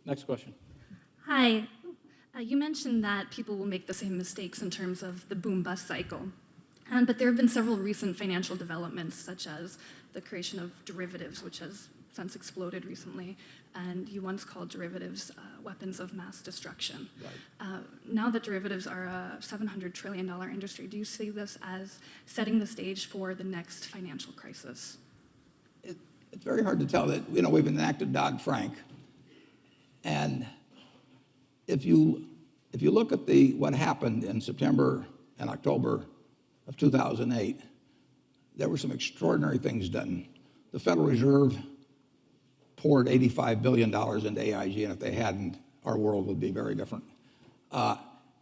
Next question. Hi. You mentioned that people will make the same mistakes in terms of the boom-bust cycle. But there have been several recent financial developments, such as the creation of derivatives, which has since exploded recently, and you once called derivatives weapons of mass destruction. Right. Now that derivatives are a $700 trillion industry, do you see this as setting the stage for the next financial crisis? It's very hard to tell. That we've enacted Dodd-Frank, and if you look at what happened in September and October of 2008, there were some extraordinary things done. The Federal Reserve poured $85 billion into AIG, and if they hadn't, our world would be very different.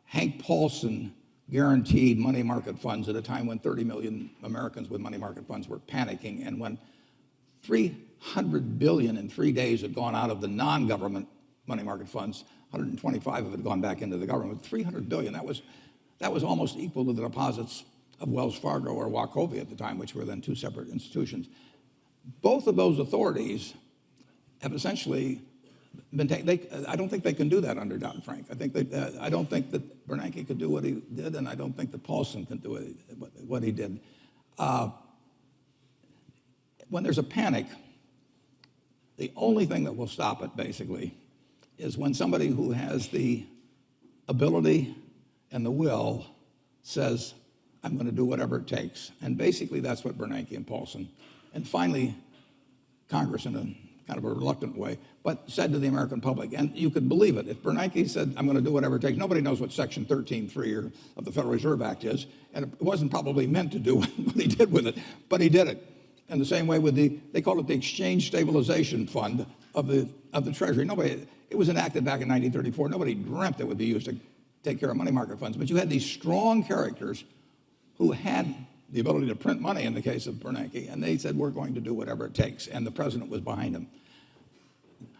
Hank Paulson guaranteed money market funds at a time when 30 million Americans with money market funds were panicking, and when 300 billion in 3 days had gone out of the non-government money market funds, 125 of it had gone back into the government. 300 billion, that was almost equal to the deposits of Wells Fargo or Wachovia at the time, which were then two separate institutions. Both of those authorities have essentially been taken. I don't think they can do that under Dodd-Frank. I don't think that Bernanke could do what he did, and I don't think that Paulson can do what he did. When there's a panic, the only thing that will stop it, basically, is when somebody who has the ability and the will says, I'm going to do whatever it takes. And basically that's what Bernanke and Paulson, and finally Congress in a kind of a reluctant way, but said to the American public. And you could believe it. If Bernanke said, I'm going to do whatever it takes, nobody knows what Section 13.3 of the Federal Reserve Act is, and it wasn't probably meant to do what he did with it, but he did it. And the same way with they call it the Exchange Stabilization Fund of the Treasury. It was enacted back in 1934. Nobody dreamt it would be used to take care of money market funds. But you had these strong characters who had the ability to print money in the case of Bernanke, and they said, we're going to do whatever it takes, and the president was behind him.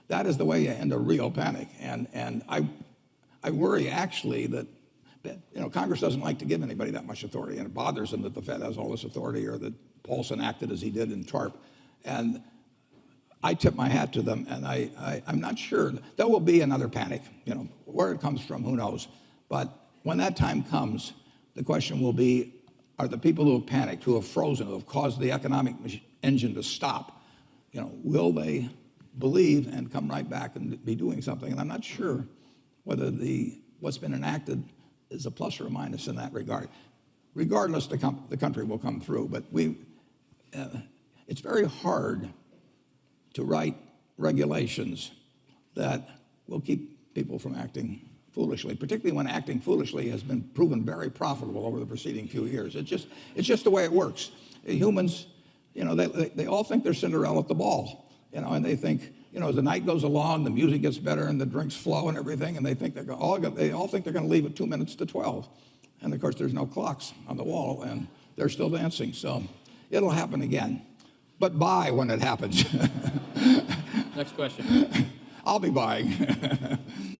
That is the way you end a real panic. And I worry actually that Congress doesn't like to give anybody that much authority, and it bothers them that the Fed has all this authority, or that Paulson acted as he did in TARP. And I tip my hat to them, and I'm not sure. There will be another panic. Where it comes from, who knows? But when that time comes, the question will be, are the people who have panicked, who have frozen, who have caused the economic engine to stop, will they believe and come right back and be doing something? And I'm not sure whether what's been enacted is a plus or a minus in that regard. Regardless, the country will come through. But it's very hard to write regulations that will keep people from acting foolishly, particularly when acting foolishly has been proven very profitable over the preceding few years. It's just the way it works. Humans, they all think they're Cinderella at the ball, and they think, as the night goes along, the music gets better and the drinks flow and everything, and they all think they're going to leave at 2 minutes to 12. And of course, there's no clocks on the wall, and they're still dancing. So it'll happen again. But buy when it happens. Next question. I'll be buying.